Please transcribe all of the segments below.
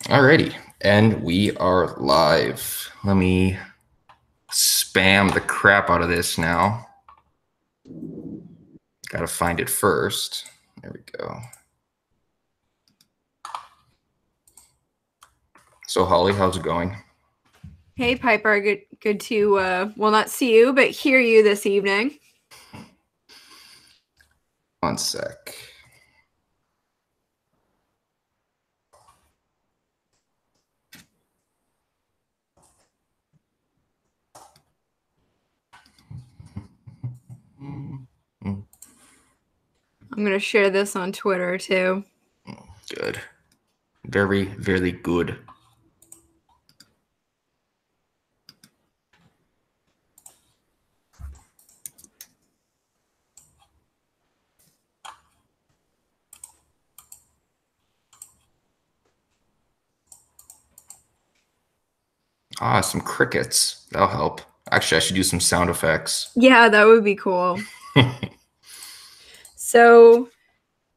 Alrighty, and we are live. Let me spam the crap out of this now. Gotta find it first. There we go. So Holly, how's it going? Hey Piper, good to well, not see you, but hear you this evening. One sec. I'm gonna share this on Twitter too. Good. Very, very good. Ah, some crickets. That'll help. Actually, I should do some sound effects. Yeah, that would be cool. So,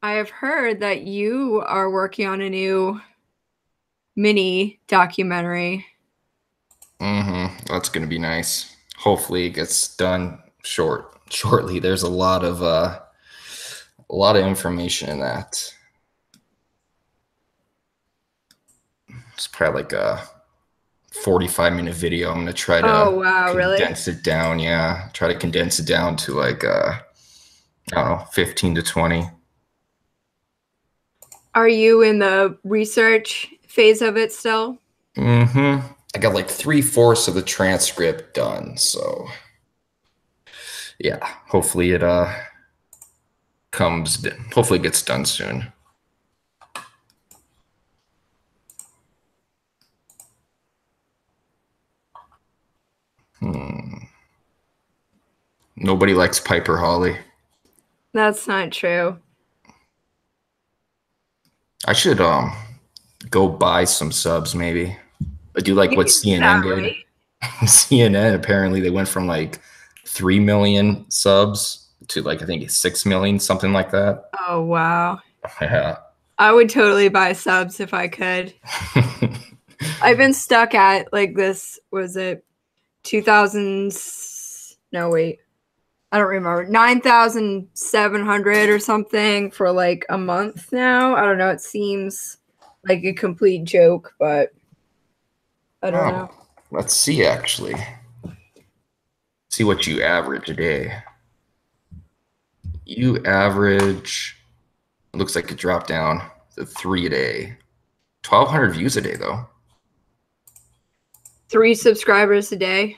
I have heard that you are working on a new mini documentary. That's gonna be nice. Hopefully, it gets done shortly. There's a lot of information in that. It's probably like a 45-minute video. I'm gonna try to condense it down. Yeah, try to condense it down to like I don't know, 15 to 20. Are you in the research phase of it still? I got like 3/4 of the transcript done, so yeah. Hopefully it hopefully it gets done soon. Nobody likes Piper Holly. That's not true. I should go buy some subs maybe. I do like what CNN did. Right? CNN, apparently they went from like 3 million subs to like I think 6 million, something like that. Oh wow. Yeah. I would totally buy subs if I could. I've been stuck at like this, was it 2000s? No, wait. I don't remember. 9,700 or something for like a month now. I don't know. It seems like a complete joke, but I don't know. Let's see, actually. See what you average a day. You average, it looks like it dropped down to 3 a day. 1,200 views a day, though. 3 subscribers a day.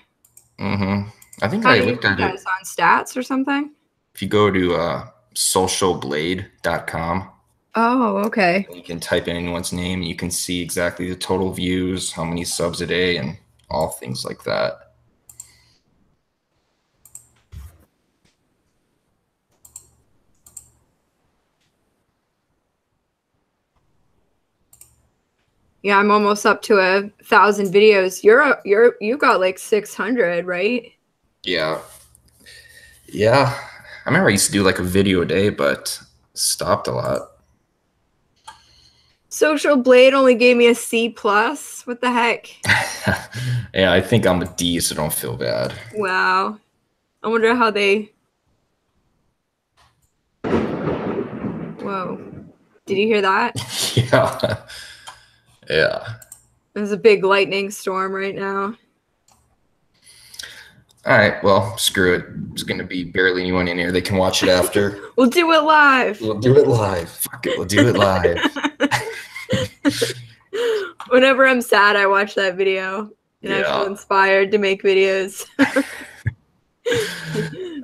I think I looked at it on stats or something. If you go to socialblade.com. Oh, okay. You can type in anyone's name and you can see exactly the total views, how many subs a day, and all things like that. Yeah, I'm almost up to 1,000 videos. You got like 600, right? Yeah. I remember I used to do like a video a day, but stopped a lot. Social Blade only gave me a C+. What the heck? Yeah, I think I'm a D, so don't feel bad. Wow. I wonder how they... Whoa. Did you hear that? Yeah. There's a big lightning storm right now. All right, well, screw it. There's going to be barely anyone in here. They can watch it after. We'll do it live. Fuck it, we'll do it live. Whenever I'm sad, I watch that video, and I feel inspired to make videos.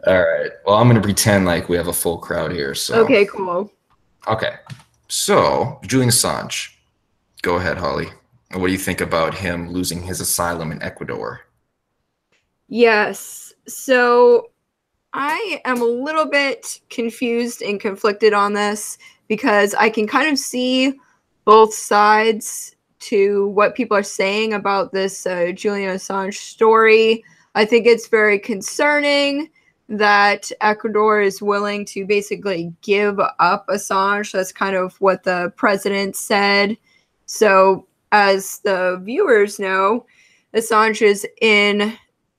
All right. Well, I'm going to pretend like we have a full crowd here. So. Okay, cool. Okay. So, Julian Assange. Go ahead, Holly. What do you think about him losing his asylum in Ecuador? Yes. So, I am a little bit confused and conflicted on this because I can kind of see both sides to what people are saying about this Julian Assange story. I think it's very concerning that Ecuador is willing to basically give up Assange. That's kind of what the president said. So as the viewers know, Assange is in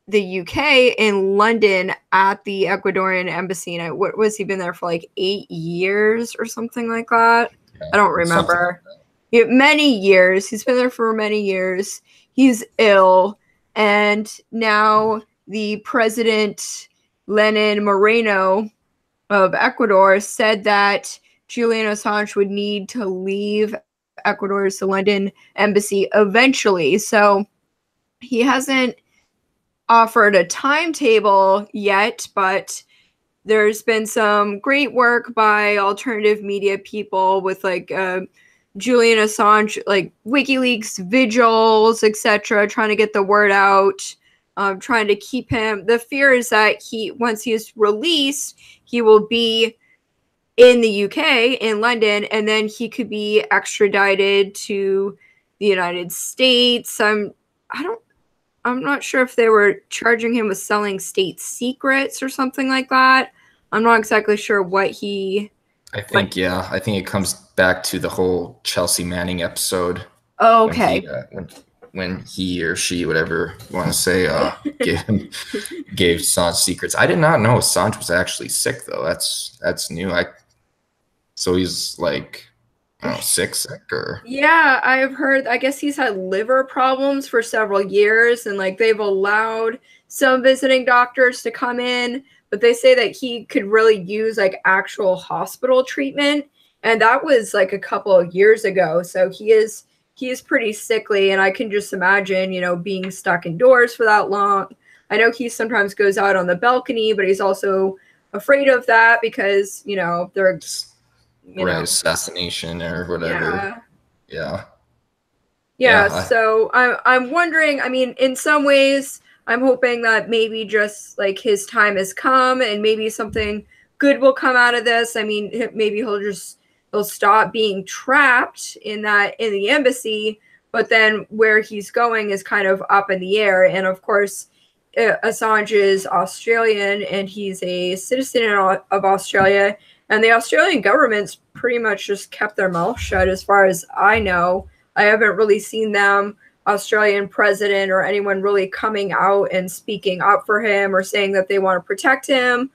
the UK, in London, at the Ecuadorian embassy. And what was he been there for, like 8 years or something like that? Yeah, I don't remember. Many years. He's been there for many years. He's ill, and now the president, Lenin Moreno of Ecuador, said that Julian Assange would need to leave Ecuador's London embassy eventually. So he hasn't offered a timetable yet, but there's been some great work by alternative media people with like Julian Assange, like WikiLeaks vigils, etc., trying to get the word out, trying to keep him. The fear is that once he's released, he will be in the UK, in London, and then he could be extradited to the United States. I'm not sure if they were charging him with selling state secrets or something like that. I'm not exactly sure what he. I think it comes back to the whole Chelsea Manning episode. Oh, okay. When he or she, whatever you want to say, gave Assange secrets. I did not know Assange was actually sick though. That's new. So he's like, I don't know, sick or. Yeah, I've heard. I guess he's had liver problems for several years, and like they've allowed some visiting doctors to come in, but they say that he could really use like actual hospital treatment, and that was like a couple of years ago. So he is pretty sickly, and I can just imagine, being stuck indoors for that long. I know he sometimes goes out on the balcony, but he's also afraid of that because they're assassination or whatever. Yeah. So I'm wondering. I mean, in some ways, I'm hoping that maybe just like his time has come, and maybe something good will come out of this. I mean, maybe he'll stop being trapped in the embassy, but then where he's going is kind of up in the air. And of course, Assange is Australian, and he's a citizen of Australia. And the Australian government's pretty much just kept their mouth shut as far as I know. I haven't really seen them, Australian president or anyone, really coming out and speaking up for him or saying that they want to protect him.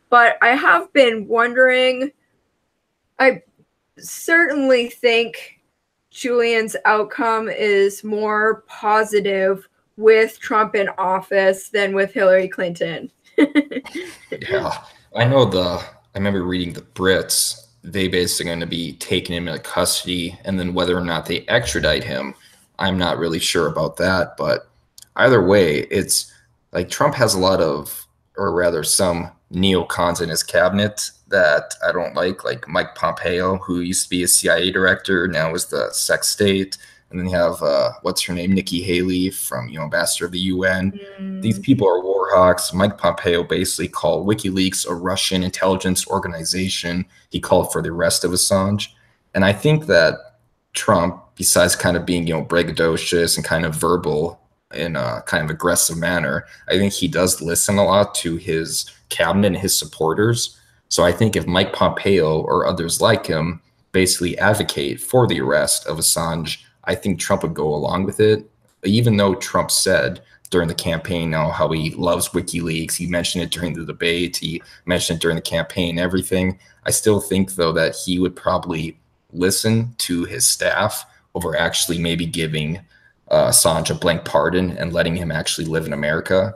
But I have been wondering, I certainly think Julian's outcome is more positive with Trump in office than with Hillary Clinton. Yeah, I remember reading the Brits, they basically going to be taking him into custody, and then whether or not they extradite him, I'm not really sure about that. But either way, it's like Trump has a lot of, or rather some neocons in his cabinet that I don't like Mike Pompeo, who used to be a CIA director, now is the sex state. And then you have, what's her name, Nikki Haley from, ambassador of the UN. These people are war hawks. Mike Pompeo basically called WikiLeaks a Russian intelligence organization. He called for the arrest of Assange. And I think that Trump, besides kind of being, braggadocious and kind of verbal in a kind of aggressive manner, I think he does listen a lot to his cabinet and his supporters. So I think if Mike Pompeo or others like him basically advocate for the arrest of Assange, I think Trump would go along with it, even though Trump said during the campaign how he loves WikiLeaks. He mentioned it during the debate. He mentioned it during the campaign, everything. I still think, though, that he would probably listen to his staff over actually maybe giving Assange a blank pardon and letting him actually live in America.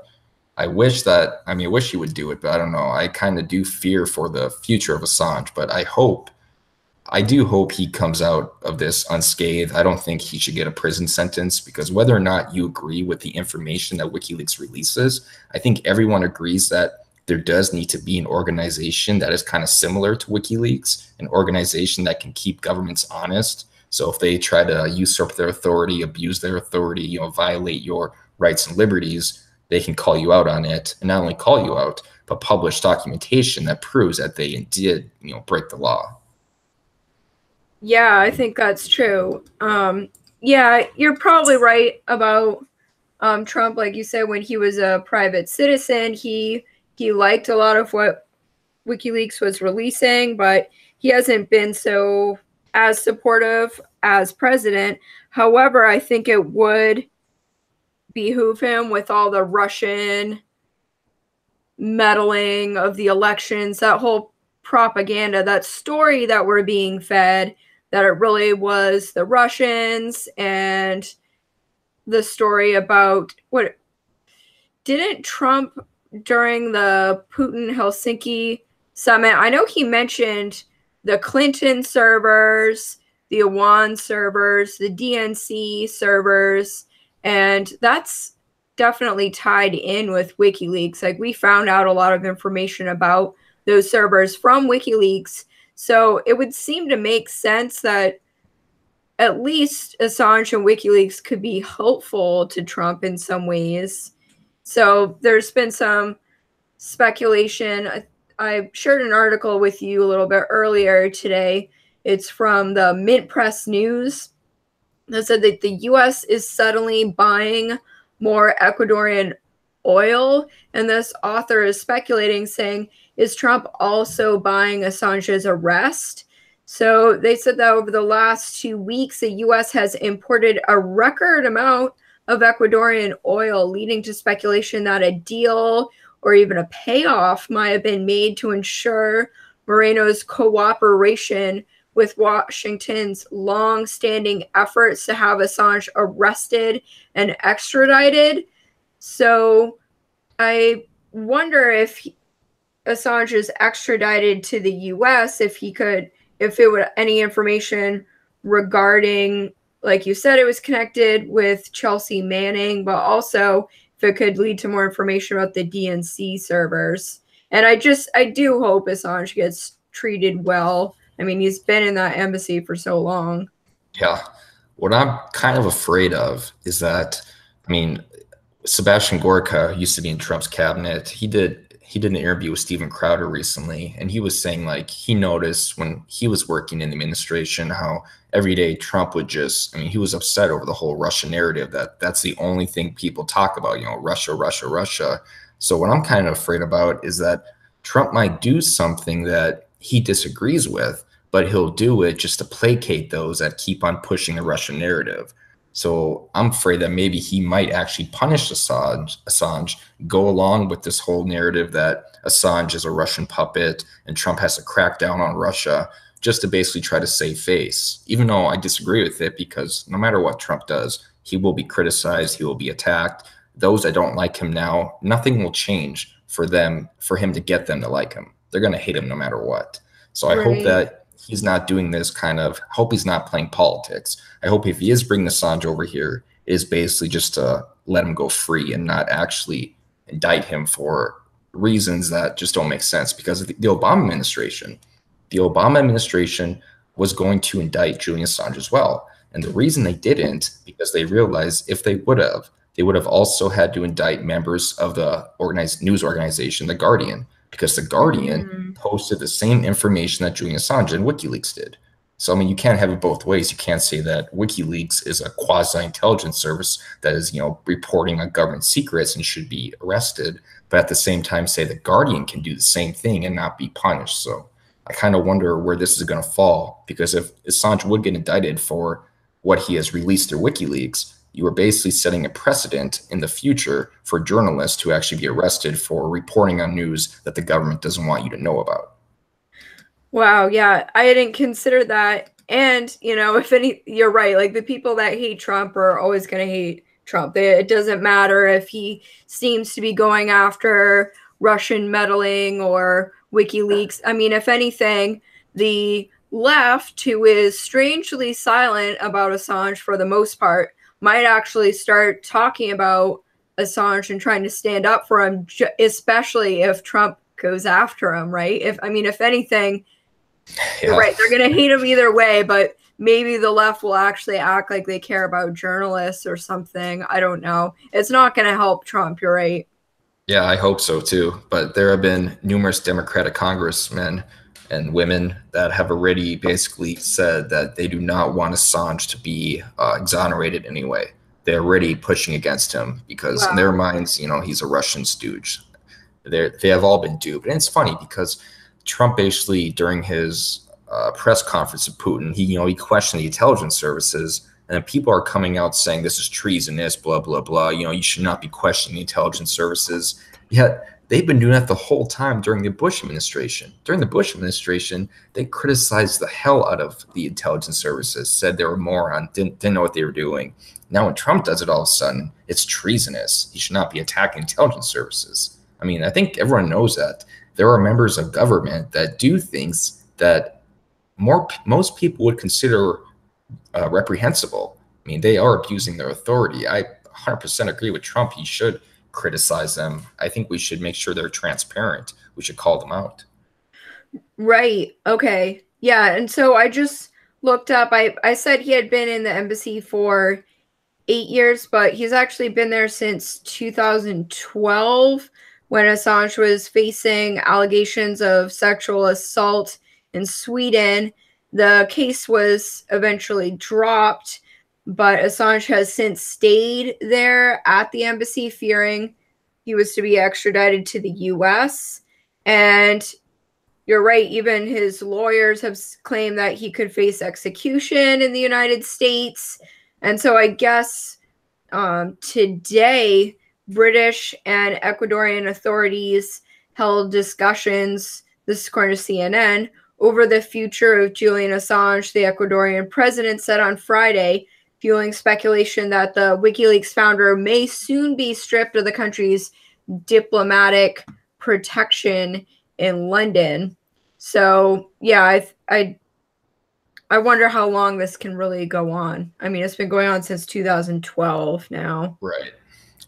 I wish he would do it, but I don't know. I kind of do fear for the future of Assange, but I do hope he comes out of this unscathed. I don't think he should get a prison sentence, because whether or not you agree with the information that WikiLeaks releases, I think everyone agrees that there does need to be an organization that is kind of similar to WikiLeaks, an organization that can keep governments honest. So if they try to usurp their authority, abuse their authority, violate your rights and liberties, they can call you out on it, and not only call you out, but publish documentation that proves that they did, break the law. Yeah, I think that's true. Yeah, you're probably right about Trump. Like you said, when he was a private citizen, he liked a lot of what WikiLeaks was releasing, but he hasn't been so as supportive as president. However, I think it would behoove him with all the Russian meddling of the elections, that whole propaganda, that story that we're being fed, that it really was the Russians, and the story about what didn't Trump during the Putin Helsinki summit, I know he mentioned the Clinton servers, the Iran servers, the DNC servers, and that's definitely tied in with WikiLeaks. Like, we found out a lot of information about those servers from WikiLeaks. So it would seem to make sense that at least Assange and WikiLeaks could be helpful to Trump in some ways. So there's been some speculation. I shared an article with you a little bit earlier today. It's from the Mint Press News that said that the U.S. is suddenly buying more Ecuadorian oil. And this author is speculating, saying, is Trump also buying Assange's arrest? So they said that over the last 2 weeks, the U.S. has imported a record amount of Ecuadorian oil, leading to speculation that a deal or even a payoff might have been made to ensure Moreno's cooperation with Washington's long-standing efforts to have Assange arrested and extradited. So I wonder if Assange is extradited to the U.S., if it would any information regarding, like you said, it was connected with Chelsea Manning, but also if it could lead to more information about the DNC servers. And I do hope Assange gets treated well. I mean, he's been in that embassy for so long. Yeah. What I'm kind of afraid of is that, I mean, Sebastian Gorka used to be in Trump's cabinet. He did an interview with Steven Crowder recently, and he was saying, like, he noticed when he was working in the administration how every day Trump would just, I mean, he was upset over the whole Russia narrative, that's the only thing people talk about, Russia, Russia, Russia. So what I'm kind of afraid about is that Trump might do something that he disagrees with, but he'll do it just to placate those that keep on pushing the Russian narrative. So I'm afraid that maybe he might actually punish Assange, go along with this whole narrative that Assange is a Russian puppet and Trump has to crack down on Russia, just to basically try to save face, even though I disagree with it, because no matter what Trump does, he will be criticized, he will be attacked. Those that don't like him now, nothing will change for him to get them to like him. They're going to hate him no matter what. So I hope that he's not doing this I hope he's not playing politics. I hope if he is bringing Assange over here, it is basically just to let him go free and not actually indict him for reasons that just don't make sense. Because the Obama administration was going to indict Julian Assange as well. And the reason they didn't, because they realized if they would have also had to indict members of the news organization, The Guardian, because The Guardian posted the same information that Julian Assange and WikiLeaks did. So, I mean, you can't have it both ways. You can't say that WikiLeaks is a quasi-intelligence service that is, reporting on government secrets and should be arrested, but at the same time say The Guardian can do the same thing and not be punished. So I kind of wonder where this is going to fall, because if Assange would get indicted for what he has released through WikiLeaks, you are basically setting a precedent in the future for journalists to actually be arrested for reporting on news that the government doesn't want you to know about. Wow, yeah, I didn't consider that. And, you're right. Like, the people that hate Trump are always going to hate Trump. It doesn't matter if he seems to be going after Russian meddling or WikiLeaks. I mean, if anything, the left, who is strangely silent about Assange for the most part, might actually start talking about Assange and trying to stand up for him, especially if Trump goes after him, right? If anything, you're right, they're going to hate him either way, but maybe the left will actually act like they care about journalists or something. I don't know. It's not going to help Trump, you're right. Yeah, I hope so too. But there have been numerous Democratic congressmen and women that have already basically said that they do not want Assange to be exonerated anyway. They're already pushing against him because in their minds, he's a Russian stooge. They have all been duped. And it's funny because Trump basically, during his press conference of Putin. He questioned the intelligence services, and then people are coming out saying this is treasonous, blah blah blah. You should not be questioning the intelligence services. Yet they've been doing that the whole time during the Bush administration. During the Bush administration, they criticized the hell out of the intelligence services, said they were morons, didn't know what they were doing. Now when Trump does it, all of a sudden it's treasonous. He should not be attacking intelligence services. I mean, I think everyone knows that there are members of government that do things that most people would consider reprehensible. I mean, they are abusing their authority. I 100% agree with Trump. He should criticize them. I think we should make sure they're transparent. We should call them out. Right. Okay. Yeah. And so I just looked up. I said he had been in the embassy for 8 years, but he's actually been there since 2012 when Assange was facing allegations of sexual assault in Sweden. The case was eventually dropped, but Assange has since stayed there at the embassy, fearing he was to be extradited to the US. And you're right, even his lawyers have claimed that he could face execution in the United States. And so I guess today, British and Ecuadorian authorities held discussions, this is according to CNN, over the future of Julian Assange, the Ecuadorian president said on Friday, fueling speculation that the WikiLeaks founder may soon be stripped of the country's diplomatic protection in London. So, yeah, I wonder how long this can really go on. I mean, it's been going on since 2012 now. Right.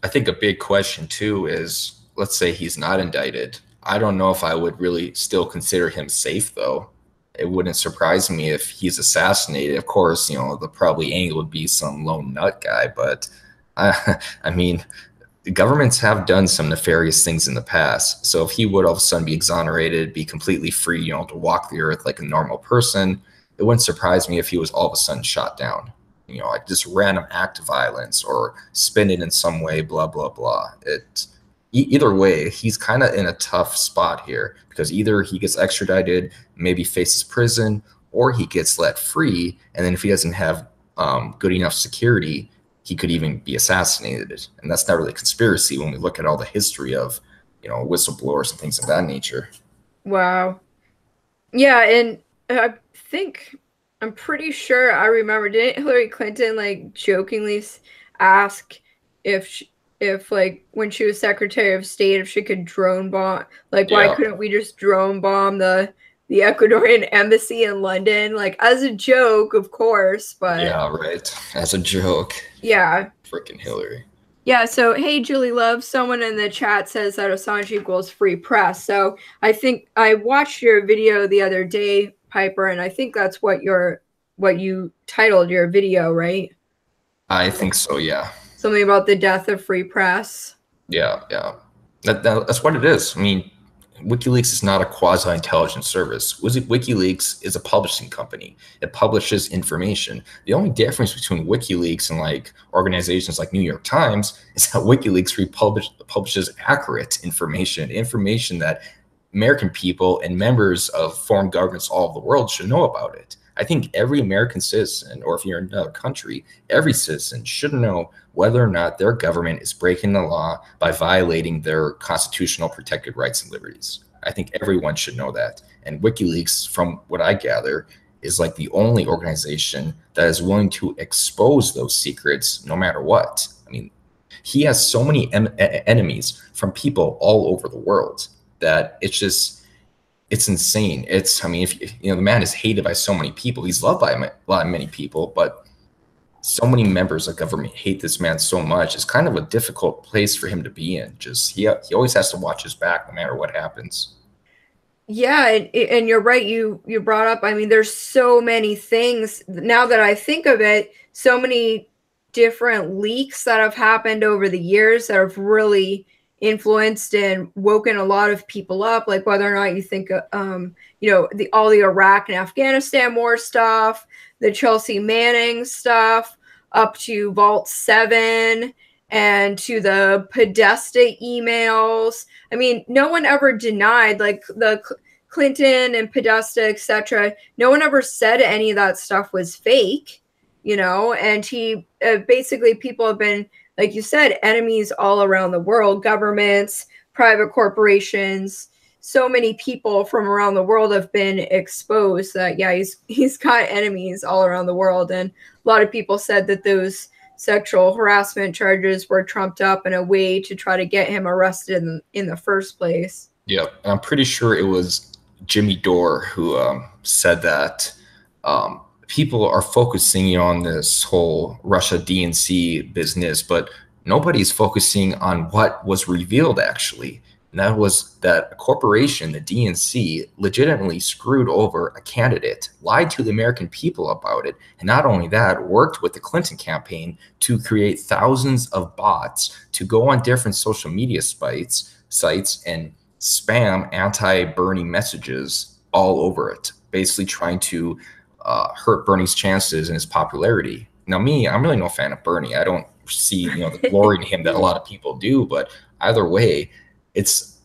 I think a big question, too, is let's say he's not indicted. I don't know if I would really still consider him safe, though. It wouldn't surprise me if he's assassinated. Of course, the probably angle would be some lone nut guy, but I mean, governments have done some nefarious things in the past. So if he would all of a sudden be exonerated, be completely free, to walk the earth like a normal person, it wouldn't surprise me if he was all of a sudden shot down. Like just random act of violence or spin it in some way, blah, blah, blah. Either way, he's kind of in a tough spot here because either he gets extradited, maybe faces prison, or he gets let free. And then if he doesn't have good enough security, he could even be assassinated. And that's not really a conspiracy when we look at all the history of, whistleblowers and things of that nature. Wow. Yeah, and I'm pretty sure I remember, didn't Hillary Clinton jokingly ask if when she was Secretary of State if she could drone bomb, why couldn't we just drone bomb the Ecuadorian embassy in London, as a joke, of course, but yeah, right, as a joke. Yeah, freaking Hillary. Yeah, so hey, Julie Love, someone in the chat says that Assange equals free press. So I think I watched your video the other day, Piper, and I think that's what you titled your video, right? I think so, yeah. Something about the death of free press. Yeah. That's what it is. I mean, WikiLeaks is not a quasi-intelligence service. WikiLeaks is a publishing company. It publishes information. The only difference between WikiLeaks and organizations like New York Times is that WikiLeaks publishes accurate information that American people and members of foreign governments all over the world should know about it. I think every American citizen, or if you're in another country, every citizen should know whether or not their government is breaking the law by violating their constitutional protected rights and liberties. I think everyone should know that. And WikiLeaks, from what I gather, is the only organization that is willing to expose those secrets no matter what. I mean, he has so many enemies from people all over the world that it's insane. I mean, if the man is hated by so many people. He's loved by many people, but so many members of government hate this man so much. It's kind of a difficult place for him to be in. He always has to watch his back no matter what happens. Yeah, and you're right. You brought up, I mean, there's so many things now that I think of it, so many different leaks that have happened over the years that have really influenced and woken a lot of people up, whether or not you think all the Iraq and Afghanistan war stuff, the Chelsea Manning stuff, up to Vault 7 and to the Podesta emails. I mean, no one ever denied the Clinton and Podesta, etc., no one ever said any of that stuff was fake, you know, and he basically, people have been, like you said, enemies all around the world, governments, private corporations, so many people from around the world have been exposed that, yeah, he's got enemies all around the world. And a lot of people said that those sexual harassment charges were trumped up in a way to try to get him arrested in the first place. Yeah, I'm pretty sure it was Jimmy Dore who said that people are focusing on this whole Russia DNC business, but nobody's focusing on what was revealed actually. And that was that a corporation, the DNC, legitimately screwed over a candidate, lied to the American people about it, and not only that, worked with the Clinton campaign to create thousands of bots to go on different social media sites and spam anti-Bernie messages all over it, basically trying to hurt Bernie's chances and his popularity. Now, me, I'm really no fan of Bernie. I don't see, the glory in him that a lot of people do, but either way, it's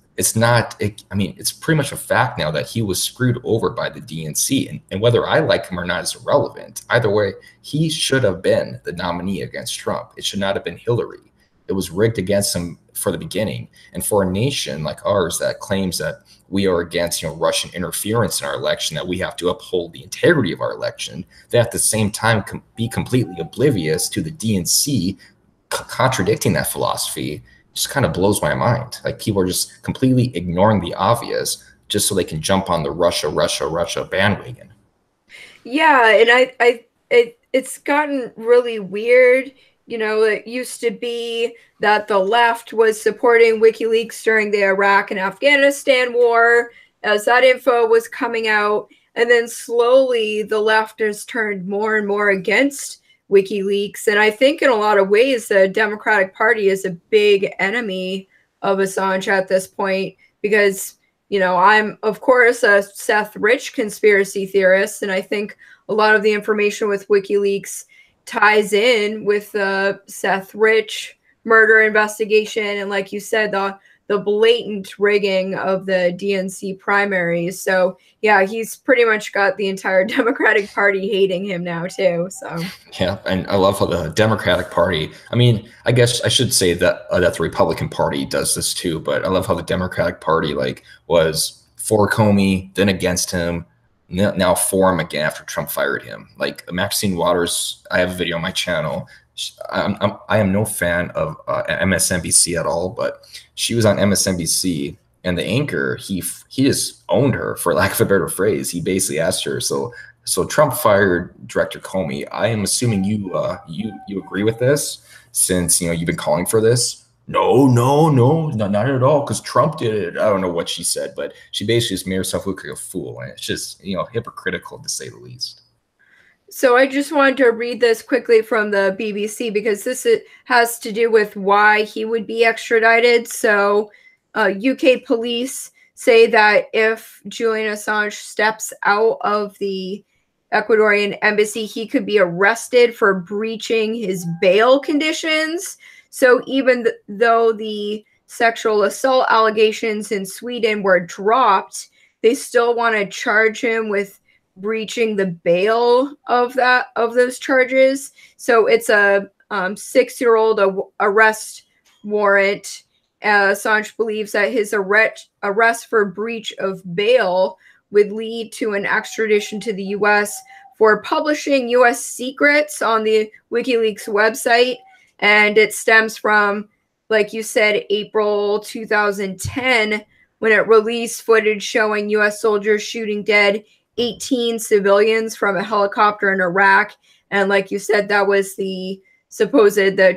pretty much a fact now that he was screwed over by the DNC, and whether I like him or not is irrelevant. Either way, he should have been the nominee against Trump. It should not have been Hillary. It was rigged against him for the beginning. And for a nation like ours that claims that we are against, Russian interference in our election, that we have to uphold the integrity of our election, they at the same time be completely oblivious to the DNC contradicting that philosophy, just kind of blows my mind. Like, people are just completely ignoring the obvious just so they can jump on the Russia bandwagon. Yeah, and it's gotten really weird. It used to be that the left was supporting WikiLeaks during the Iraq and Afghanistan war as that info was coming out. And then slowly the left has turned more and more against WikiLeaks. And I think in a lot of ways, the Democratic Party is a big enemy of Assange at this point because, I'm, of course, a Seth Rich conspiracy theorist. And I think a lot of the information with WikiLeaks ties in with the Seth Rich murder investigation. And like you said, the blatant rigging of the DNC primaries. So yeah, he's pretty much got the entire Democratic Party hating him now too. So yeah, and I love how the Democratic Party, I guess I should say that that the Republican Party does this too, but I love how the Democratic Party was for Comey, then against him, now for him again after Trump fired him. Like Maxine Waters, I have a video on my channel. I am no fan of MSNBC at all, but she was on MSNBC, and the anchor, he just owned her, for lack of a better phrase. He basically asked her, so Trump fired Director Comey. I am assuming you agree with this, since you've been calling for this. No, not at all, because Trump did it. I don't know what she said, but she basically just made herself look like a fool, and it's just hypocritical to say the least. So I just wanted to read this quickly from the BBC because this has to do with why he would be extradited. So UK police say that if Julian Assange steps out of the Ecuadorian embassy, he could be arrested for breaching his bail conditions. So even though the sexual assault allegations in Sweden were dropped, they still want to charge him with breaching the bail of those charges. So it's a 6-year-old arrest warrant. Assange believes that his arrest for breach of bail would lead to an extradition to the U.S. for publishing U.S. secrets on the WikiLeaks website. And it stems from, like you said, April 2010, when it released footage showing U.S. soldiers shooting dead 18 civilians from a helicopter in Iraq. And like you said, that was the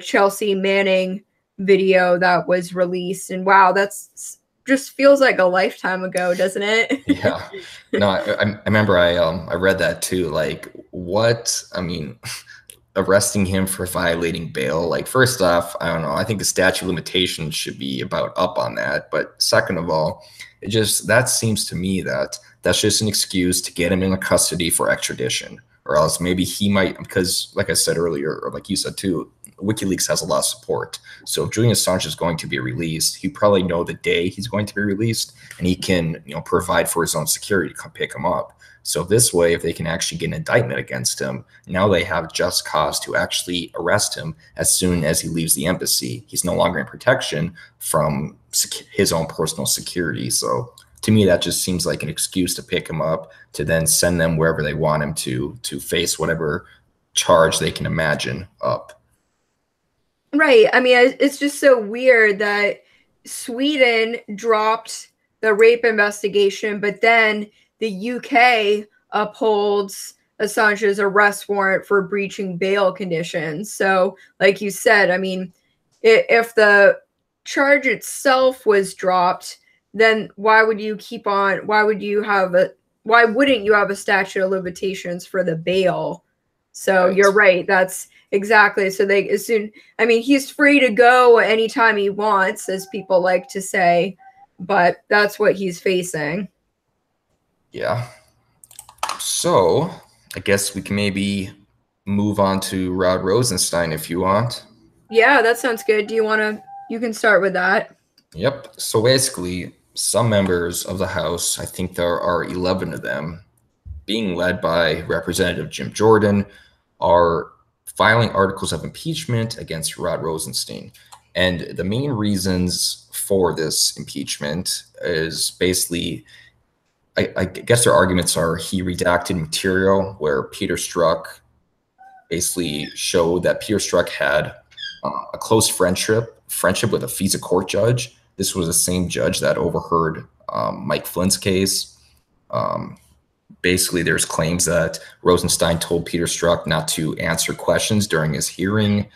Chelsea Manning video that was released. And wow, that's just feels like a lifetime ago, doesn't it? Yeah. No, I remember I read that too. Like, what? Arresting him for violating bail. Like, first off, I don't know. I think the statute of limitations should be about up on that. But second of all, that seems to me that that's just an excuse to get him in custody for extradition, or else maybe he might, because like I said earlier, or like you said too, WikiLeaks has a lot of support. So if Julian Assange is going to be released, he probably know the day he's going to be released, and he can, provide for his own security to come pick him up. So this way, if they can actually get an indictment against him, now they have just cause to actually arrest him as soon as he leaves the embassy. He's no longer in protection from his own personal security. So to me, that just seems like an excuse to pick him up, to then send them wherever they want him to face whatever charge they can imagine up. Right. I mean, it's just so weird that Sweden dropped the rape investigation, but then the UK upholds Assange's arrest warrant for breaching bail conditions. So, like you said, I mean, if the charge itself was dropped, then why wouldn't you have a statute of limitations for the bail? So right. You're right. That's exactly. So he's free to go anytime he wants, as people like to say, but that's what he's facing. Yeah. So I guess we can maybe move on to Rod Rosenstein if you want. Yeah, that sounds good. You can start with that. Yep. So basically, some members of the House, I think there are 11 of them, being led by Representative Jim Jordan, are filing articles of impeachment against Rod Rosenstein. And the main reasons for this impeachment is basically, I guess their arguments are he redacted material where Peter Strzok basically showed that Peter Strzok had a close friendship with a FISA court judge. This was the same judge that overheard Mike Flynn's case. Basically, there's claims that Rosenstein told Peter Strzok not to answer questions during his hearing.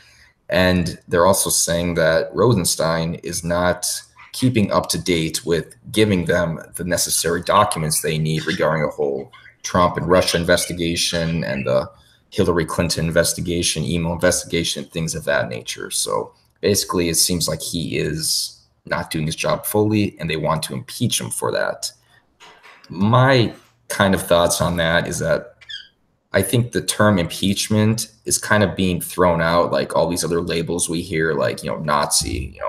And they're also saying that Rosenstein is not keeping up to date with giving them the necessary documents they need regarding the whole Trump and Russia investigation and the Hillary Clinton investigation, email investigation, things of that nature. So basically, it seems like he is not doing his job fully, and they want to impeach him for that. My kind of thoughts on that is that I think the term impeachment is kind of being thrown out like all these other labels we hear, like, Nazi,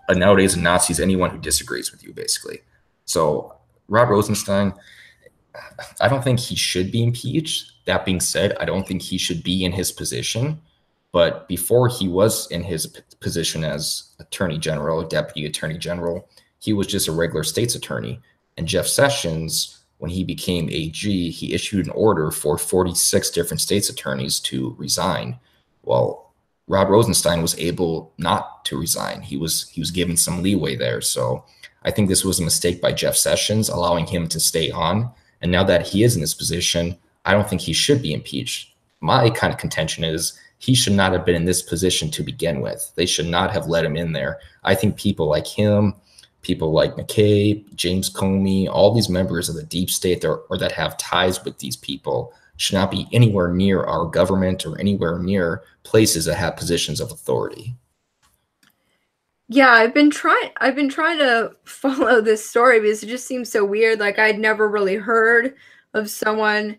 nowadays a Nazi is anyone who disagrees with you, basically. So Rod Rosenstein, I don't think he should be impeached. That being said, I don't think he should be in his position. But before he was in his position as Attorney General, Deputy Attorney General, he was just a regular state's attorney. And Jeff Sessions, when he became AG, he issued an order for 46 different state's attorneys to resign. Well, Rod Rosenstein was able not to resign. He was given some leeway there. So I think this was a mistake by Jeff Sessions, allowing him to stay on. And now that he is in this position, I don't think he should be impeached. My kind of contention is he should not have been in this position to begin with. They should not have let him in there. I think people like him, people like McCabe, James Comey, all these members of the deep state or that have ties with these people should not be anywhere near our government or anywhere near places that have positions of authority. Yeah, I've been trying to follow this story because it just seems so weird. Like, I'd never really heard of someone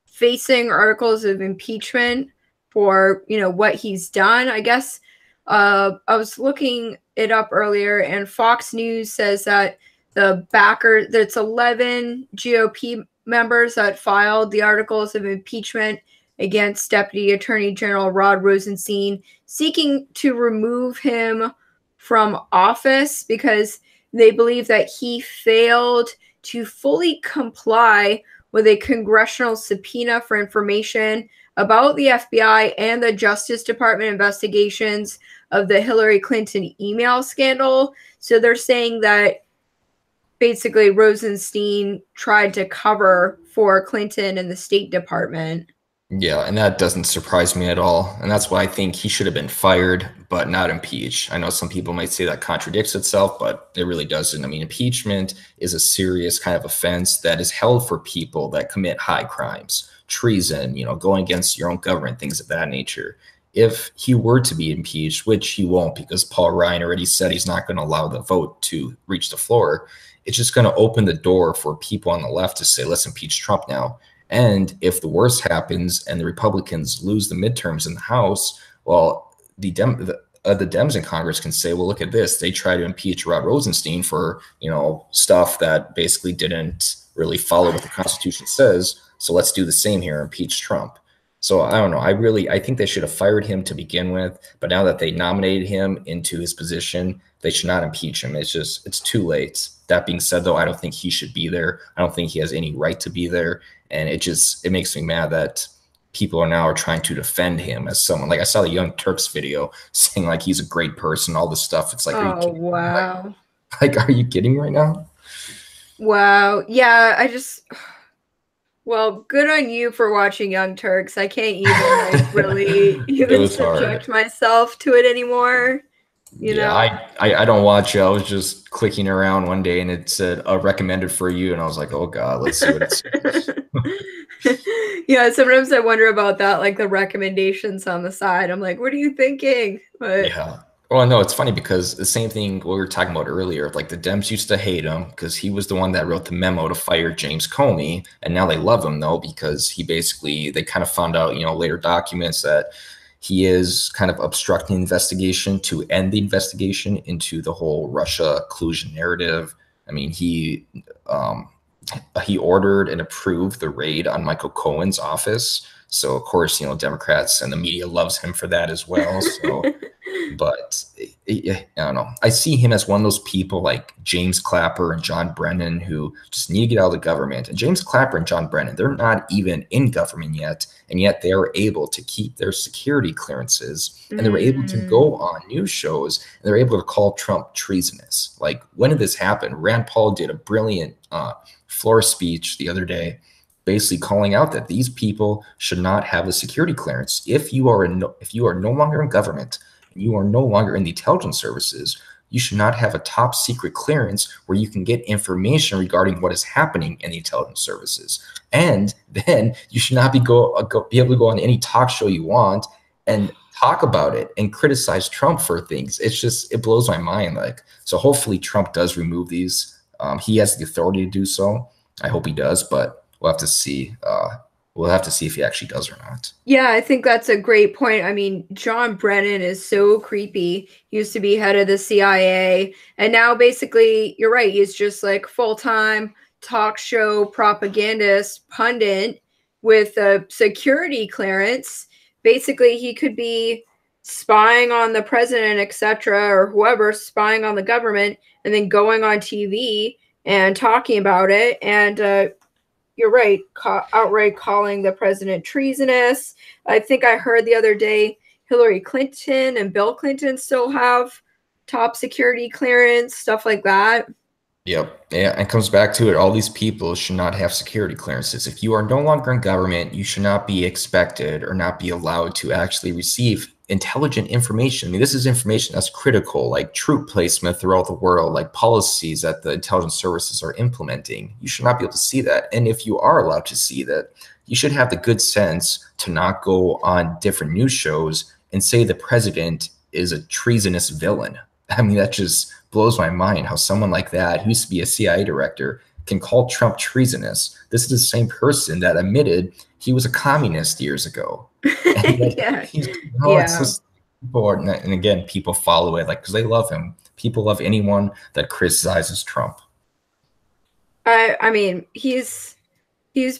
facing articles of impeachment for, what he's done. I guess I was looking it up earlier, and Fox News says that that's 11 GOP members that filed the articles of impeachment against Deputy Attorney General Rod Rosenstein, seeking to remove him from office because they believe that he failed to fully comply with a congressional subpoena for information about the FBI and the Justice Department investigations of the Hillary Clinton email scandal. So they're saying that basically Rosenstein tried to cover for Clinton and the State Department. Yeah, and that doesn't surprise me at all. And that's why I think he should have been fired, but not impeached. I know some people might say that contradicts itself, but it really doesn't. I mean, impeachment is a serious kind of offense that is held for people that commit high crimes, treason, going against your own government, things of that nature. If he were to be impeached, which he won't because Paul Ryan already said he's not going to allow the vote to reach the floor, it's just going to open the door for people on the left to say, let's impeach Trump now. And if the worst happens and the Republicans lose the midterms in the House, well, the Dems in Congress can say, well, look at this. They try to impeach Rod Rosenstein for, stuff that basically didn't really follow what the Constitution says. So let's do the same here, impeach Trump. So I don't know. I think they should have fired him to begin with. But now that they nominated him into his position, they should not impeach him. It's too late. That being said, though, I don't think he should be there. I don't think he has any right to be there. And it makes me mad that people are trying to defend him as someone. Like, I saw the Young Turks video saying like he's a great person, all this stuff. It's like, oh, wow. Like, are you kidding right now? Wow. Yeah, well, good on you for watching Young Turks. I can't even really even subject myself to it anymore. You know? I don't watch it. I was just clicking around one day and it said recommended for you, and I was like, oh god, let's see what it says. Yeah, sometimes I wonder about that, like the recommendations on the side. I'm like, what are you thinking? But yeah. Well, no, it's funny because the same thing we were talking about earlier, like the Dems used to hate him because he was the one that wrote the memo to fire James Comey. And now they love him, though, because they kind of found out, later documents that he is kind of obstructing the investigation to end the investigation into the whole Russia collusion narrative. I mean, he ordered and approved the raid on Michael Cohen's office. So, of course, Democrats and the media loves him for that as well. So, but I don't know. I see him as one of those people like James Clapper and John Brennan who just need to get out of the government. And James Clapper and John Brennan, they're not even in government yet. And yet they are able to keep their security clearances. And they're able to go on news shows. And they're able to call Trump treasonous. Like, when did this happen? Rand Paul did a brilliant floor speech the other day, basically calling out that these people should not have a security clearance. If you are no longer in government, and you are no longer in the intelligence services, you should not have a top secret clearance where you can get information regarding what is happening in the intelligence services. And then you should not be able to go on any talk show you want and talk about it and criticize Trump for things. It blows my mind. Like, so hopefully Trump does remove these. He has the authority to do so. I hope he does, but we'll have to see. We'll have to see if he actually does or not. Yeah, I think that's a great point. I mean, John Brennan is so creepy. He used to be head of the CIA, and now basically, you're right, he's just like full-time talk show propagandist pundit with a security clearance. Basically, he could be spying on the president, etc., or whoever, spying on the government, and then going on TV and talking about it. And you're right, outright calling the president treasonous. I think I heard the other day Hillary Clinton and Bill Clinton still have top security clearance, stuff like that. Yep. Yeah, it comes back to it. All these people should not have security clearances. If you are no longer in government, you should not be expected or not be allowed to actually receive intelligent information. I mean, this is information that's critical, like troop placement throughout the world, like policies that the intelligence services are implementing. You should not be able to see that. And if you are allowed to see that, you should have the good sense to not go on different news shows and say the president is a treasonous villain. I mean, that just blows my mind how someone like that, who used to be a CIA director, can call Trump treasonous. This is the same person that admitted he was a communist years ago. Yeah. It's just, and again, people follow it because they love him. People love anyone that criticizes Trump. I mean, he's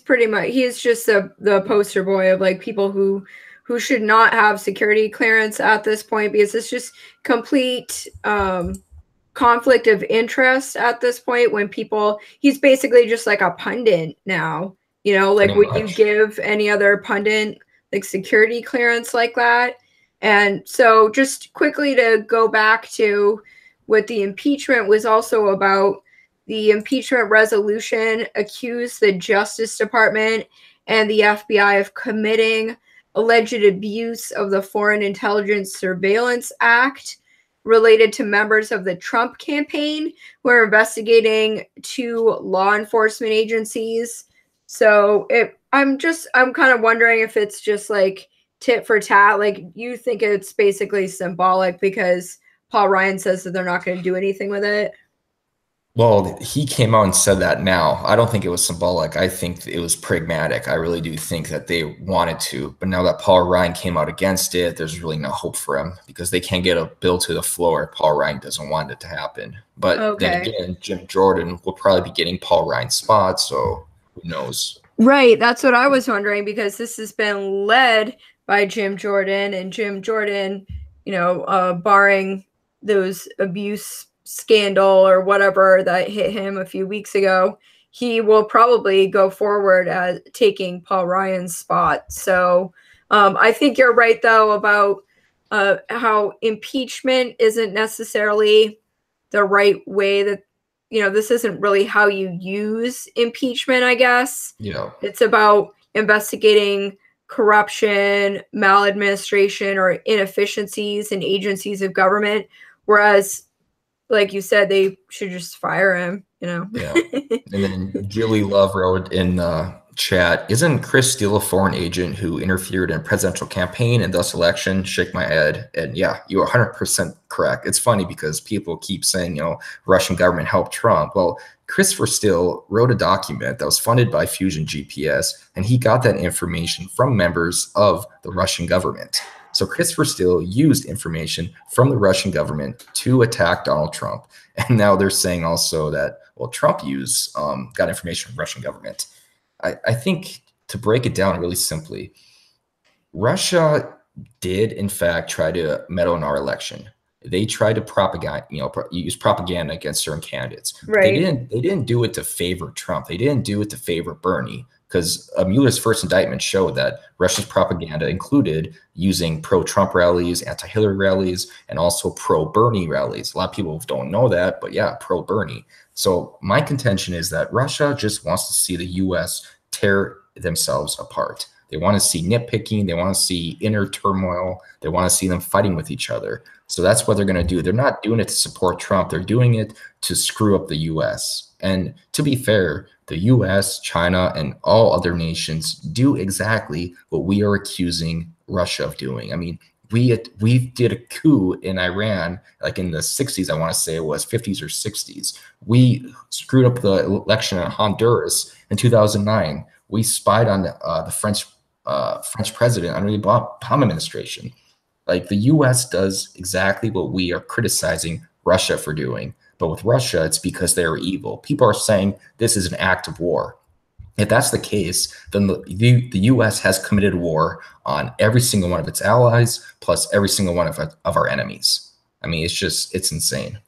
pretty much, he's just the poster boy of like people who should not have security clearance at this point, because it's just complete conflict of interest at this point when he's basically just like a pundit now, like would you give any other pundit like security clearance like that? And so just quickly to go back to what the impeachment was also about, the impeachment resolution accused the Justice Department and the FBI of committing alleged abuse of the Foreign Intelligence Surveillance Act related to members of the Trump campaign who are investigating 2 law enforcement agencies. So I'm kind of wondering if it's just like tit for tat. Like, you think it's basically symbolic because Paul Ryan says that they're not going to do anything with it? Well, he came out and said that now. I don't think it was symbolic. I think it was pragmatic. I really do think that they wanted to. But now that Paul Ryan came out against it, there's really no hope for him because they can't get a bill to the floor. Paul Ryan doesn't want it to happen. But then Okay. again, Jim Jordan will probably be getting Paul Ryan's spot. So who knows? Right, that's what I was wondering because this has been led by Jim Jordan, and Jim Jordan, barring those abuse scandal or whatever that hit him a few weeks ago, he will probably go forward as taking Paul Ryan's spot. So I think you're right, though, about how impeachment isn't necessarily the right way that this isn't really how you use impeachment, I guess. Yeah. It's about investigating corruption, maladministration, or inefficiencies in agencies of government. Whereas, like you said, they should just fire him, Yeah. And then Julie Love wrote in chat, isn't Chris Steele a foreign agent who interfered in a presidential campaign and thus election? Shake my head. And yeah, you're 100% correct. It's funny because people keep saying, Russian government helped Trump. Well, Christopher Steele wrote a document that was funded by Fusion GPS, and he got that information from members of the Russian government. So Christopher Steele used information from the Russian government to attack Donald Trump. And now they're saying also that, well, Trump got information from the Russian government. I think to break it down really simply, Russia did in fact try to meddle in our election. They tried to use propaganda against certain candidates. right? They didn't do it to favor Trump. They didn't do it to favor Bernie, because Mueller's first indictment showed that Russia's propaganda included using pro-Trump rallies, anti-Hillary rallies, and also pro-Bernie rallies. A lot of people don't know that, but yeah, pro-Bernie. So my contention is that Russia just wants to see the U.S. tear themselves apart. They want to see nitpicking. They want to see inner turmoil. They want to see them fighting with each other. So that's what they're going to do. They're not doing it to support Trump. They're doing it to screw up the U.S. And to be fair, the U.S., China, and all other nations do exactly what we are accusing Russia of doing. I mean, we did a coup in Iran, like in the 60s, I want to say it was 50s or 60s. We screwed up the election in Honduras in 2009. We spied on the French president under the Obama administration. Like the U.S. does exactly what we are criticizing Russia for doing. But with Russia, it's because they're evil. People are saying this is an act of war. If that's the case, then the U.S. has committed war on every single one of its allies, plus every single one of our enemies. I mean, it's insane.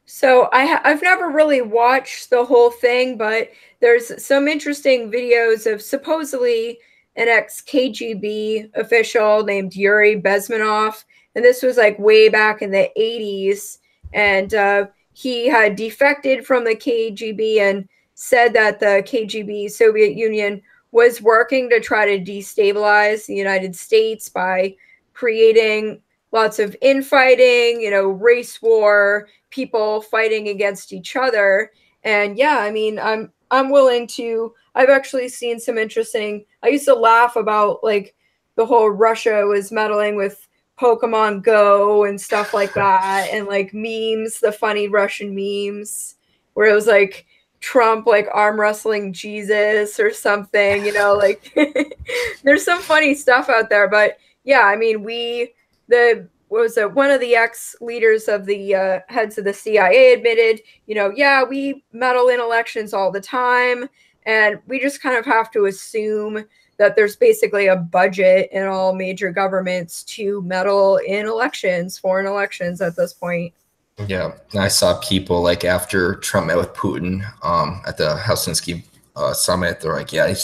So I've never really watched the whole thing, but there's some interesting videos of supposedly an ex-KGB official named Yuri Bezmenov, and this was like way back in the 80s, and he had defected from the KGB and said that the KGB, Soviet Union, was working to try to destabilize the United States by creating lots of infighting, race war, people fighting against each other. And yeah, I mean, I'm willing to. I've actually seen some interesting. I used to laugh about like the whole Russia was meddling with Pokemon Go and stuff like that, and like memes, the funny Russian memes, where it was like Trump like arm wrestling Jesus or something, like there's some funny stuff out there. But yeah, I mean, one of the ex-leaders of the heads of the CIA admitted, yeah, we meddle in elections all the time, and we just kind of have to assume that there's basically a budget in all major governments to meddle in elections, foreign elections at this point. Yeah, I saw people like after Trump met with Putin at the Helsinki summit, they're like, yeah,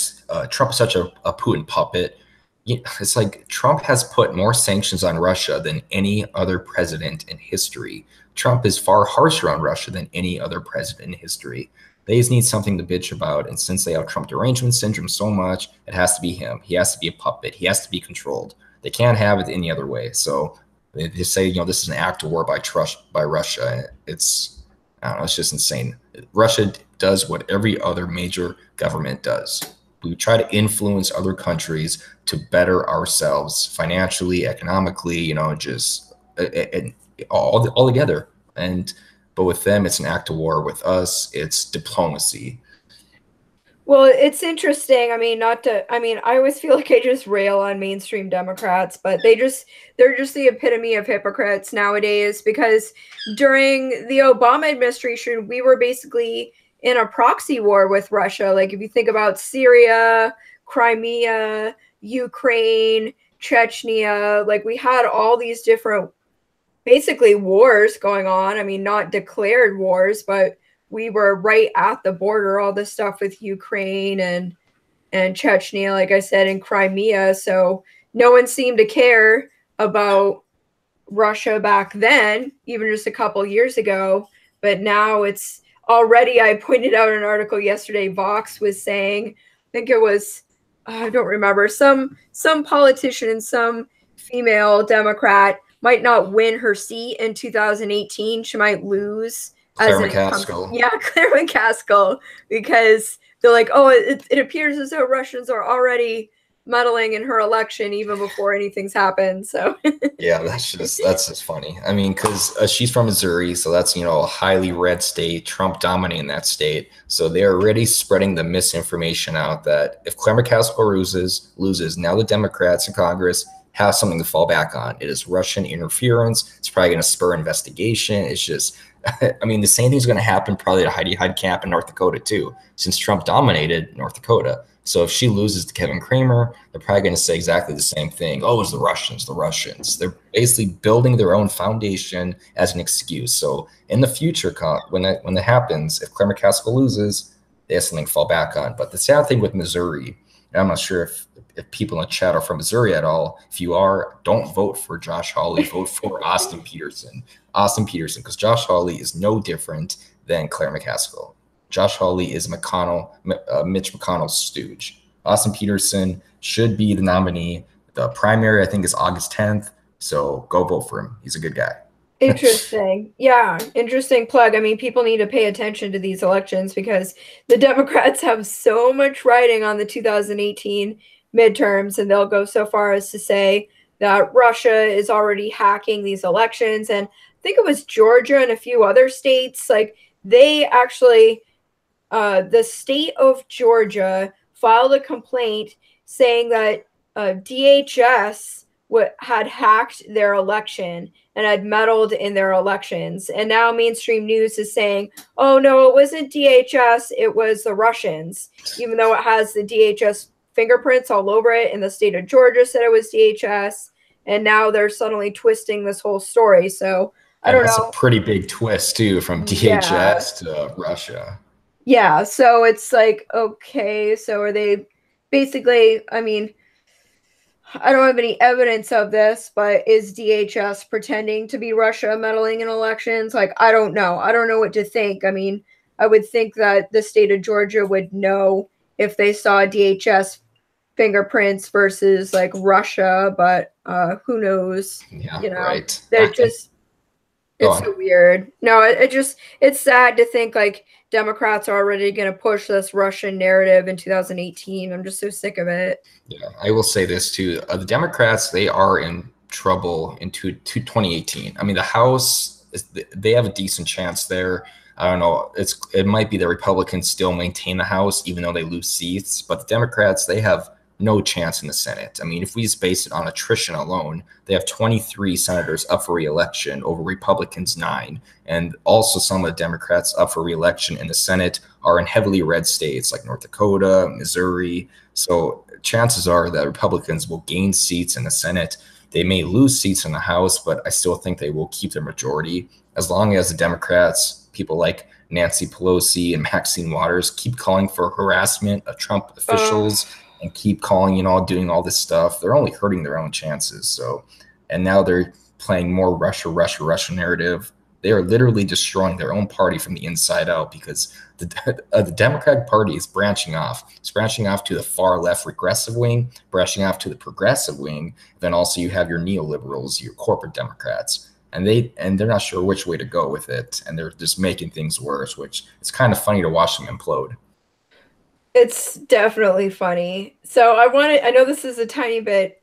Trump is such a Putin puppet. It's like Trump has put more sanctions on Russia than any other president in history. Trump is far harsher on Russia than any other president in history. They just need something to bitch about. And since they have Trump derangement syndrome so much, it has to be him. He has to be a puppet. He has to be controlled. They can't have it any other way. So they say, this is an act of war by Russia. It's, I don't know, it's just insane. Russia does what every other major government does. We try to influence other countries to better ourselves financially, economically, just all together. And But with them, it's an act of war. With us, it's diplomacy. Well, it's interesting. I mean, I always feel like I just rail on mainstream Democrats, but they're just the epitome of hypocrites nowadays because during the Obama administration, we were basically in a proxy war with Russia. Like if you think about Syria, Crimea, Ukraine, Chechnya, like we had all these different basically wars going on. I mean, not declared wars, but we were right at the border, all this stuff with Ukraine and Chechnya, like I said, in Crimea. So no one seemed to care about Russia back then, even just a couple years ago. But now it's already, I pointed out an article yesterday, Vox was saying, I think it was, I don't remember, some politician, some female Democrat might not win her seat in 2018. She might lose as Claire it comes. McCaskill. Yeah, Claire McCaskill, because they're like, oh, it appears as though Russians are already meddling in her election even before anything's happened. So Yeah, that's just funny. I mean, because she's from Missouri, so that's a highly red state. Trump dominating that state, so they're already spreading the misinformation out that if Claire McCaskill loses, now the Democrats in Congress have something to fall back on. It is Russian interference. It's probably going to spur investigation. It's just, I mean, the same thing's going to happen probably to Heidi Heitkamp in North Dakota too, since Trump dominated North Dakota. So if she loses to Kevin Cramer, they're probably going to say exactly the same thing. Oh, it's the Russians, the Russians. They're basically building their own foundation as an excuse. So in the future, when that happens, if Claire McCaskill loses, they have something to fall back on. But the sad thing with Missouri, and I'm not sure if people in the chat are from Missouri at all. If you are, don't vote for Josh Hawley. Vote for Austin Peterson. Because Josh Hawley is no different than Claire McCaskill. Josh Hawley is Mitch McConnell's stooge. Austin Peterson should be the nominee. The primary, I think, is August 10th. So go vote for him. He's a good guy. Interesting. Yeah, interesting plug. I mean, people need to pay attention to these elections because the Democrats have so much riding on the 2018 midterms, and they'll go so far as to say that Russia is already hacking these elections. And I think it was Georgia and a few other states. Like they actually, the state of Georgia filed a complaint saying that DHS had hacked their election and had meddled in their elections. And now mainstream news is saying, oh, no, it wasn't DHS, it was the Russians, even though it has the DHS fingerprints all over it. And the state of Georgia said it was DHS. And now they're suddenly twisting this whole story. So I don't know. That's a pretty big twist, too, from DHS to Russia. Yeah. So it's like, okay, so are they basically, I mean, I don't have any evidence of this, but is DHS pretending to be Russia meddling in elections? Like, I don't know. I don't know what to think. I mean, I would think that the state of Georgia would know if they saw DHS fingerprints versus like Russia, but who knows? Yeah, right. They're just, it's so weird. No, it's sad to think like Democrats are already going to push this Russian narrative in 2018. I'm just so sick of it. Yeah, I will say this too. The Democrats, they are in trouble in 2018. I mean, the House, they have a decent chance there. I don't know. It might be the Republicans still maintain the House, even though they lose seats. But the Democrats, they have no chance in the Senate. I mean, if we just base it on attrition alone, they have 23 senators up for re-election over Republicans 9. And also some of the Democrats up for re-election in the Senate are in heavily red states like North Dakota, Missouri. So chances are that Republicans will gain seats in the Senate. They may lose seats in the House, but I still think they will keep their majority as long as the Democrats, people like Nancy Pelosi and Maxine Waters, keep calling for harassment of Trump officials and keep calling, doing all this stuff. They're only hurting their own chances. So, and now they're playing more Russia narrative. They are literally destroying their own party from the inside out because the Democratic Party is branching off. It's branching off to the far left regressive wing, branching off to the progressive wing. Then also you have your neoliberals, your corporate Democrats, and they're not sure which way to go with it, and they're just making things worse. Which it's kind of funny to watch them implode. It's definitely funny. So I know this is a tiny bit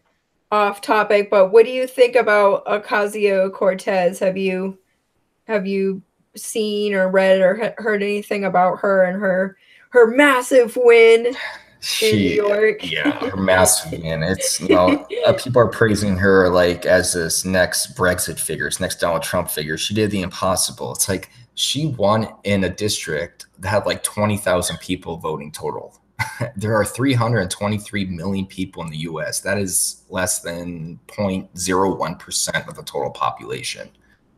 off topic, but what do you think about Ocasio-Cortez? Have you seen or read or heard anything about her and her massive win in New York. Yeah, her massive win. It's people are praising her like as this next Brexit figure, this next Donald Trump figure. She did the impossible. It's like she won in a district that had like 20,000 people voting total. There are 323 million people in the U.S. That is less than 0.01% of the total population.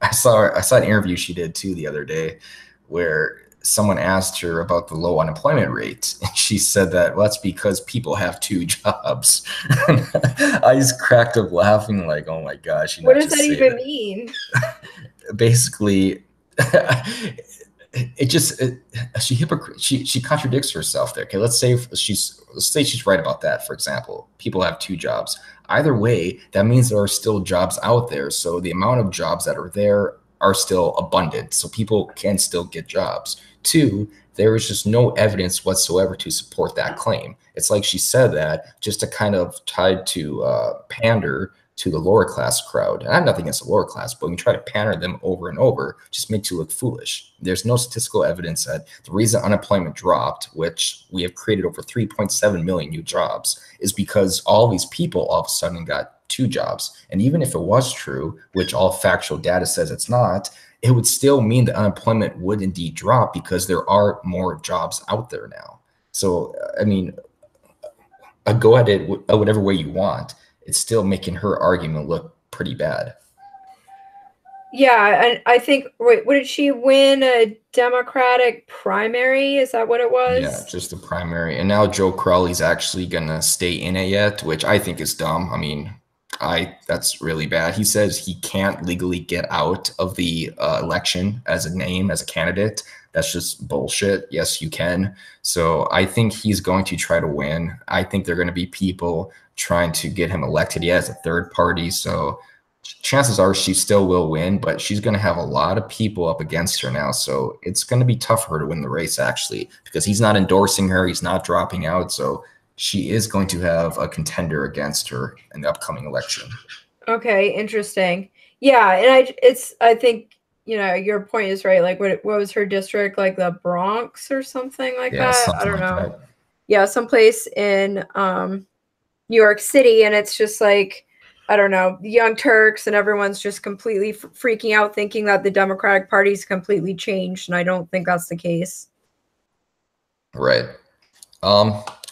I saw an interview she did too the other day where someone asked her about the low unemployment rate, and she said that, well, that's because people have 2 jobs. I just cracked up laughing, like, oh my gosh. What does that even mean? Basically, she contradicts herself there. Okay, let's say she's right about that. For example, people have 2 jobs. Either way, that means there are still jobs out there. So the amount of jobs that are there are still abundant. So people can still get jobs. 2, there is just no evidence whatsoever to support that claim. It's like she said that just to kind of try to pander to the lower class crowd. And I have nothing against the lower class, but when you try to pander them over and over, just makes you look foolish. There's no statistical evidence that the reason unemployment dropped, which we have created over 3.7 million new jobs, is because all these people all of a sudden got 2 jobs. And even if it was true, which all factual data says it's not, it would still mean that unemployment would indeed drop because there are more jobs out there now. So, I mean, go at it whatever way you want. It's still making her argument look pretty bad. Yeah, and I think, wait, what did she win? A Democratic primary? Is that what it was? Yeah, just the primary. And now Joe Crowley's actually gonna stay in it yet, which I think is dumb. I mean, that's really bad. He says he can't legally get out of the election as a candidate. That's just bullshit. Yes, you can. So I think he's going to try to win. I think there are going to be people trying to get him elected as a third party. So chances are she still will win, but she's going to have a lot of people up against her now. So it's going to be tough for her to win the race, actually, because he's not endorsing her. He's not dropping out. So she is going to have a contender against her in the upcoming election. Okay, interesting. Yeah, and I think, your point is right. Like, what was her district? Like the Bronx or something like that? I don't know. That. Yeah, someplace in New York City, and it's just like, I don't know, the Young Turks and everyone's just completely freaking out, thinking that the Democratic Party's completely changed, and I don't think that's the case. Right.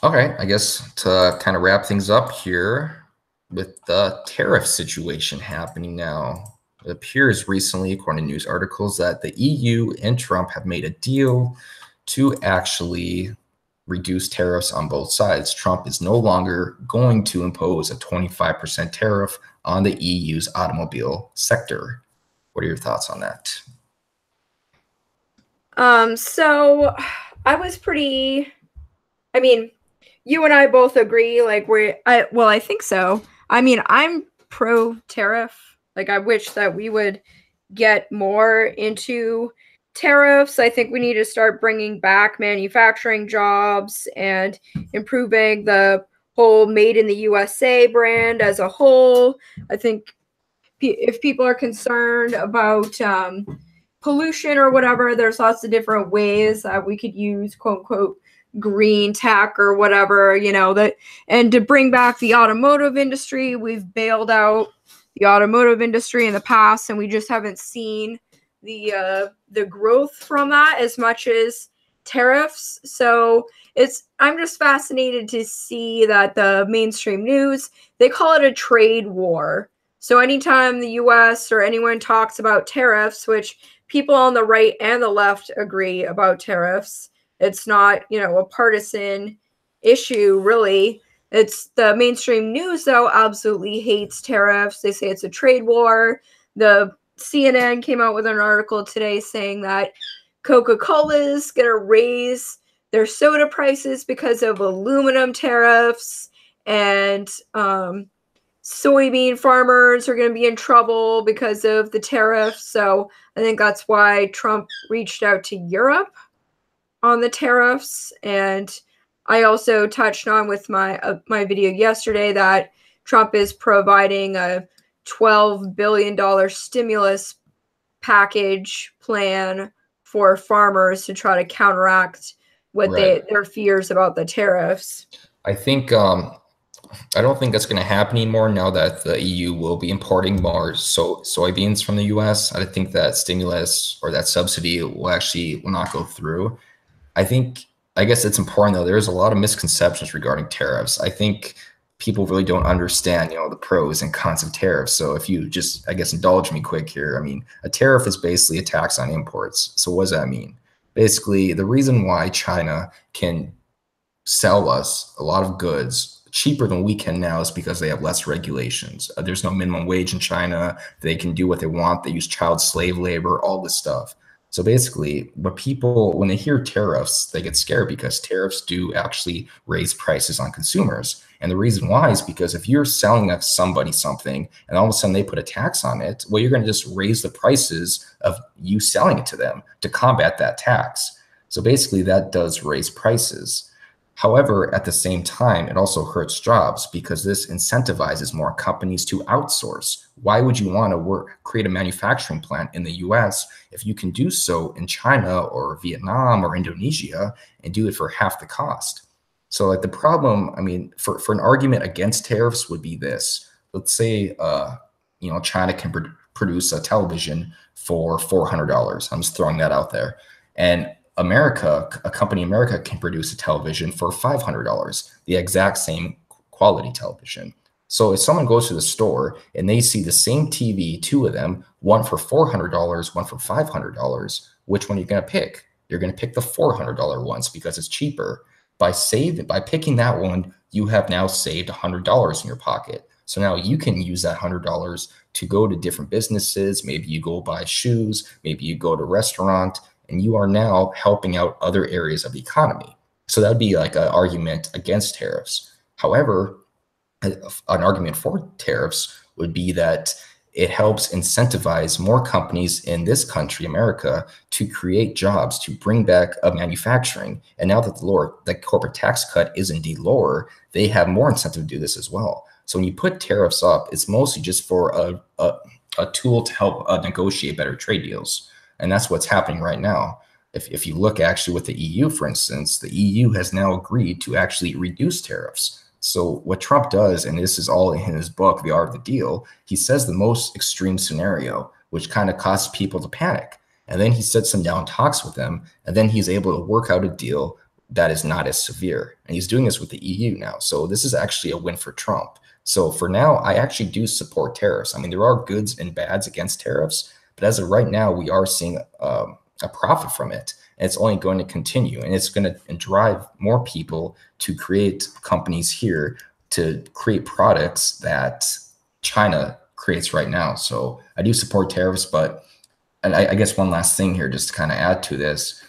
Okay, I guess to kind of wrap things up here with the tariff situation happening now. It appears recently, according to news articles, that the EU and Trump have made a deal to actually reduce tariffs on both sides. Trump is no longer going to impose a 25% tariff on the EU's automobile sector. What are your thoughts on that? So I was I mean, you and I both agree, like I think so. I mean, I'm pro tariff. Like, I wish that we would get more into tariffs. I think we need to start bringing back manufacturing jobs and improving the whole made in the USA brand as a whole. I think if people are concerned about pollution or whatever, there's lots of different ways that we could use, quote unquote, green tech or whatever, and to bring back the automotive industry. We've bailed out the automotive industry in the past, and we just haven't seen the growth from that as much as tariffs. So I'm just fascinated to see that the mainstream news, they call it a trade war. So anytime the US or anyone talks about tariffs, which people on the right and the left agree about tariffs, it's not, a partisan issue, really. It's the mainstream news, though, absolutely hates tariffs. They say it's a trade war. The CNN came out with an article today saying that Coca-Cola is going to raise their soda prices because of aluminum tariffs, and soybean farmers are going to be in trouble because of the tariffs. So I think that's why Trump reached out to Europe on the tariffs. And I also touched on with my video yesterday that Trump is providing a $12 billion stimulus package plan for farmers to try to counteract what Right. their fears about the tariffs. I think I don't think that's going to happen anymore now that the EU will be importing more soybeans from the US. I think that stimulus or that subsidy will not go through. I guess it's important though. There's a lot of misconceptions regarding tariffs. I think people really don't understand, the pros and cons of tariffs. So if you just, I guess, indulge me quick here. I mean, a tariff is basically a tax on imports. So what does that mean? Basically, the reason why China can sell us a lot of goods cheaper than we can now is because they have less regulations. There's no minimum wage in China. They can do what they want. They use child slave labor, all this stuff. So basically, when they hear tariffs, they get scared because tariffs do actually raise prices on consumers. And the reason why is because if you're selling somebody something and all of a sudden they put a tax on it, well, you're going to just raise the prices of you selling it to them to combat that tax. So basically, that does raise prices. However, at the same time, it also hurts jobs because this incentivizes more companies to outsource. Why would you want to create a manufacturing plant in the US if you can do so in China or Vietnam or Indonesia and do it for half the cost? So like the problem, I mean, for an argument against tariffs would be this. Let's say, China can produce a television for $400. I'm just throwing that out there. And a company in America can produce a television for $500, the exact same quality television. So if someone goes to the store and they see the same TV, two of them, one for $400, one for $500, which one are you going to pick? You're going to pick the $400 ones because it's cheaper. By picking that one, you have now saved $100 in your pocket. So now you can use that $100 to go to different businesses. Maybe you go buy shoes, maybe you go to a restaurant, and you are now helping out other areas of the economy. So that would be like an argument against tariffs. However, an argument for tariffs would be that it helps incentivize more companies in this country, America, to create jobs, to bring back manufacturing. And now that the corporate tax cut is indeed lower, they have more incentive to do this as well. So when you put tariffs up, it's mostly just for a tool to help negotiate better trade deals. And that's what's happening right now. If you look actually with the EU, for instance, the EU has now agreed to actually reduce tariffs. So what Trump does, and this is all in his book, The Art of the Deal, he says the most extreme scenario, which kind of causes people to panic. And then he sits them down, talks with them, and then he's able to work out a deal that is not as severe. And he's doing this with the EU now. So this is actually a win for Trump. So for now, I actually do support tariffs. I mean, there are goods and bads against tariffs, but as of right now, we are seeing a profit from it. And it's only going to continue. And it's going to drive more people to create companies here to create products that China creates right now. So I do support tariffs, and I guess one last thing here, just to kind of add to this,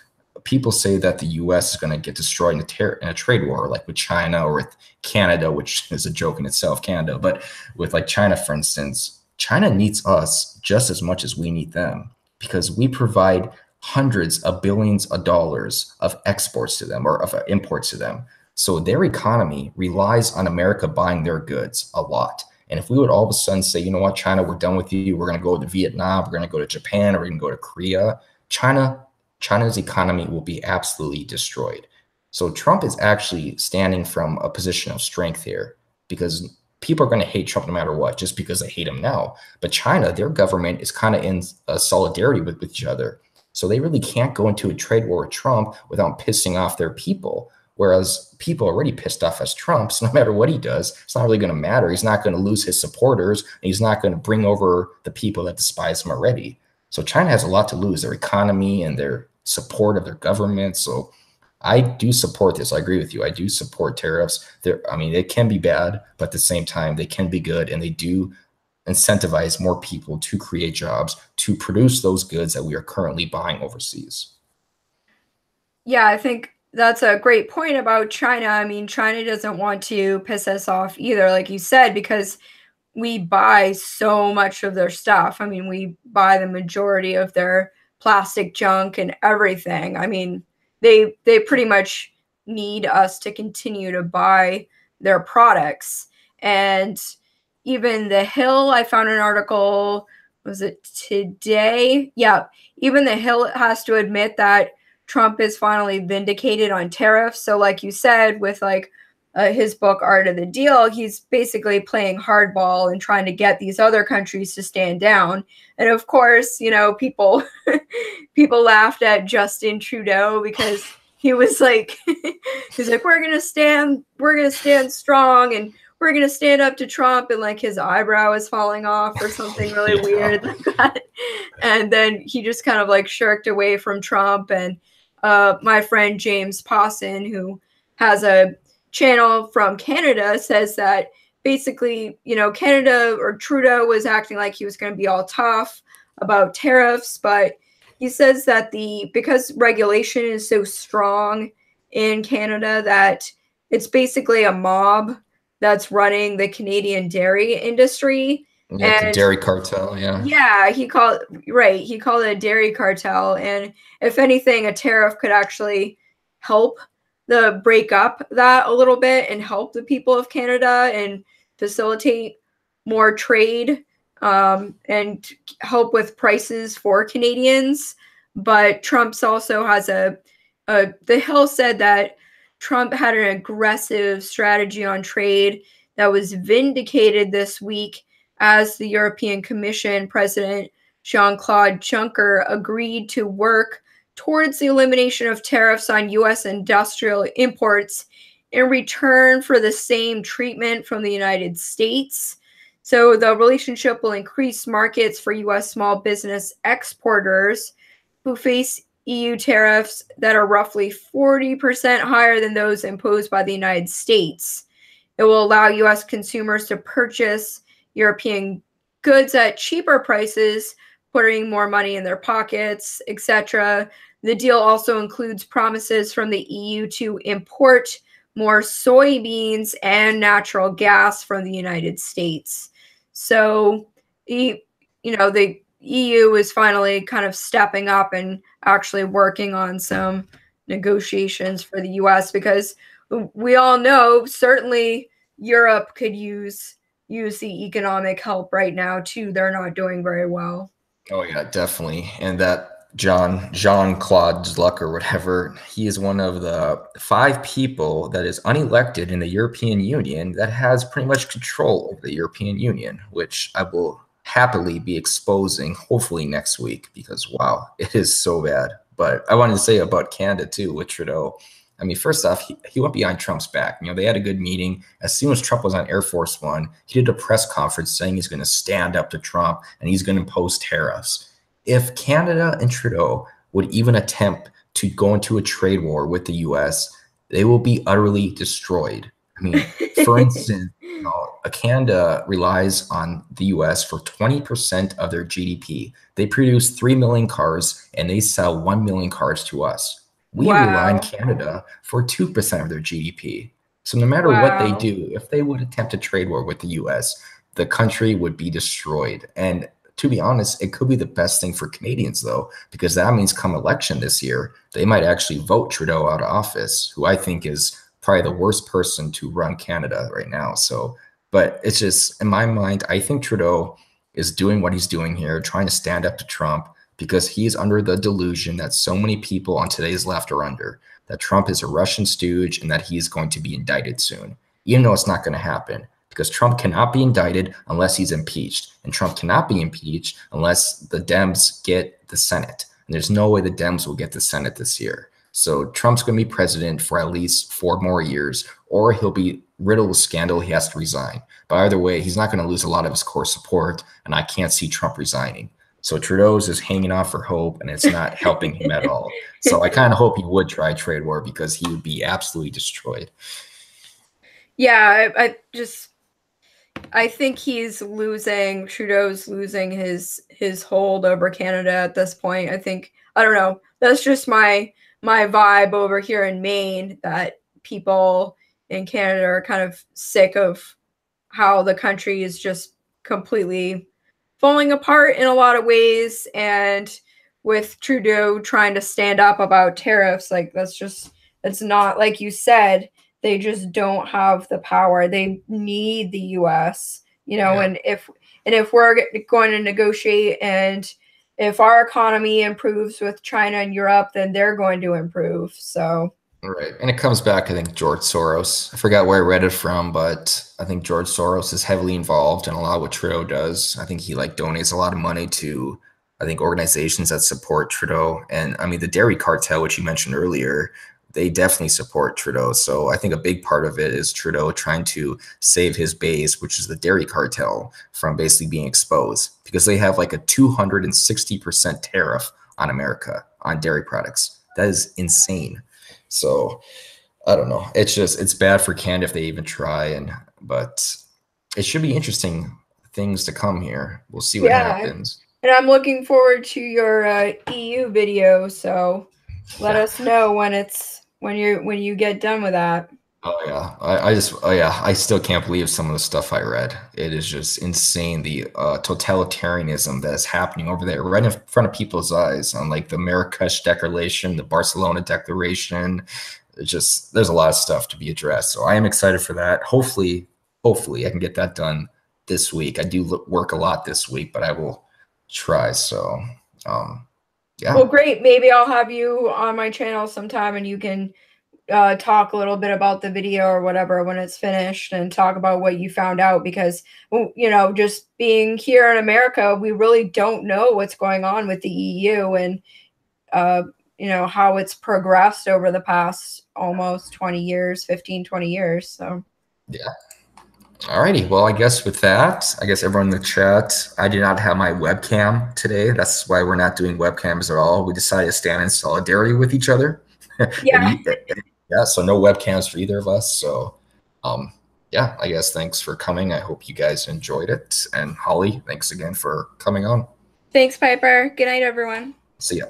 people say that the US is going to get destroyed in a trade war, like with China or with Canada, which is a joke in itself, Canada, but with like China, for instance. China needs us just as much as we need them because we provide hundreds of billions of dollars of exports to them or of imports to them. So their economy relies on America buying their goods a lot. And if we would all of a sudden say, you know what, China, we're done with you. We're going to go to Vietnam. We're going to go to Japan. Or we're going to go to Korea. China's economy will be absolutely destroyed. So Trump is actually standing from a position of strength here because people are going to hate Trump no matter what, just because they hate him now. But China, their government is kind of in solidarity with each other. So they really can't go into a trade war with Trump without pissing off their people. Whereas people are already pissed off as Trump, so no matter what he does, it's not really going to matter. He's not going to lose his supporters, and he's not going to bring over the people that despise him already. So China has a lot to lose, their economy and their support of their government. So I do support this. I agree with you. I do support tariffs. They can be bad, but at the same time, they can be good, and they do incentivize more people to create jobs, to produce those goods that we are currently buying overseas. Yeah, I think that's a great point about China. I mean, China doesn't want to piss us off either, like you said, because we buy so much of their stuff. I mean, we buy the majority of their plastic junk and everything. I mean, they pretty much need us to continue to buy their products. And even The Hill, I found an article was it today? Yeah, even the Hill has to admit that Trump is finally vindicated on tariffs. So like you said, with like his book Art of the Deal, he's basically playing hardball and trying to get these other countries to stand down. And of course, you know, people people laughed at Justin Trudeau because he was like he's like, we're gonna stand strong, and we're gonna stand up to Trump, and like his eyebrow is falling off or something really weird like that. And then he just kind of like shirked away from Trump. And my friend James Pawson, who has a channel from Canada, says that basically, you know, Canada or Trudeau was acting like he was going to be all tough about tariffs, but he says that because regulation is so strong in Canada that it's basically a mob that's running the Canadian dairy industry. Yeah, the dairy cartel, yeah. Yeah, he called it a dairy cartel. And if anything, a tariff could actually help break up that a little bit and help the people of Canada and facilitate more trade, and help with prices for Canadians. But Trump's also has the Hill said that Trump had an aggressive strategy on trade that was vindicated this week as the European Commission President Jean-Claude Juncker agreed to work towards the elimination of tariffs on U.S. industrial imports in return for the same treatment from the United States. So the relationship will increase markets for U.S. small business exporters who face EU tariffs that are roughly 40% higher than those imposed by the United States. It will allow U.S. consumers to purchase European goods at cheaper prices, putting more money in their pockets, etc. The deal also includes promises from the EU to import more soybeans and natural gas from the United States. So, you know, the EU is finally kind of stepping up and actually working on some negotiations for the US, because we all know certainly Europe could use the economic help right now too. They're not doing very well. Oh yeah, definitely. And that Jean-Claude Juncker or whatever, he is one of the 5 people that is unelected in the European Union that has pretty much control over the European Union, which I will happily be exposing hopefully next week, because wow, it is so bad. But I wanted to say about Canada too with Trudeau. I mean, first off, he went behind Trump's back. You know, they had a good meeting. As soon as Trump was on Air Force One, he did a press conference saying he's going to stand up to Trump and he's going to impose tariffs. If Canada and Trudeau would even attempt to go into a trade war with the U.S., they will be utterly destroyed. I mean, for instance, you know, Canada relies on the U.S. for 20% of their GDP. They produce 3 million cars and they sell 1 million cars to us. We rely on Canada for 2% of their GDP. So no matter what they do, if they would attempt a trade war with the US, the country would be destroyed. And to be honest, it could be the best thing for Canadians, though, because that means come election this year, they might actually vote Trudeau out of office, who I think is probably the worst person to run Canada right now. So, but it's just, in my mind, I think Trudeau is doing what he's doing here, trying to stand up to Trump, because he's under the delusion that so many people on today's left are under, that Trump is a Russian stooge and that he is going to be indicted soon, even though it's not going to happen, because Trump cannot be indicted unless he's impeached, and Trump cannot be impeached unless the Dems get the Senate, and there's no way the Dems will get the Senate this year. So Trump's going to be president for at least 4 more years, or he'll be riddled with scandal. He has to resign. But either way, he's not going to lose a lot of his core support, and I can't see Trump resigning. So Trudeau's is hanging out for hope, and it's not helping him at all. So I kind of hope he would try a trade war, because he would be absolutely destroyed. Yeah, I think Trudeau's losing his hold over Canada at this point. I think, I don't know, that's just my vibe over here in Maine, that people in Canada are kind of sick of how the country is just completely falling apart in a lot of ways. And with Trudeau trying to stand up about tariffs, like that's not, like you said, they just don't have the power. They need the US, you know, yeah. And and if we're going to negotiate, and if our economy improves with China and Europe, then they're going to improve. So Right. And it comes back, I think, George Soros. I forgot where I read it from, but I think George Soros is heavily involved in a lot of what Trudeau does. I think he like donates a lot of money to, I think, organizations that support Trudeau. And I mean, the dairy cartel, which you mentioned earlier, they definitely support Trudeau. So I think a big part of it is Trudeau trying to save his base, which is the dairy cartel, from basically being exposed because they have like a 260% tariff on America on dairy products. That is insane. So I don't know. It's bad for Canada if they even try, but it should be interesting things to come here. We'll see what happens. And I'm looking forward to your EU video. So let us know when you get done with that. Oh yeah, I still can't believe some of the stuff I read. It is just insane, the totalitarianism that is happening over there, right in front of people's eyes, on like the Marrakesh Declaration, the Barcelona Declaration. It's just there's a lot of stuff to be addressed. So I am excited for that. Hopefully I can get that done this week. I do work a lot this week, but I will try. So yeah. Well, great. Maybe I'll have you on my channel sometime, and you can talk a little bit about the video or whatever when it's finished, and talk about what you found out, because just being here in America, we really don't know what's going on with the EU, and how it's progressed over the past almost 20 years, 15, 20 years. So yeah. Alrighty, well, I guess with that, everyone in the chat, I did not have my webcam today. That's why we're not doing webcams at all. We decided to stand in solidarity with each other. Yeah. Yeah, so no webcams for either of us. So, yeah, I guess thanks for coming. I hope you guys enjoyed it. And Holly, thanks again for coming on. Thanks, Piper. Good night, everyone. See ya.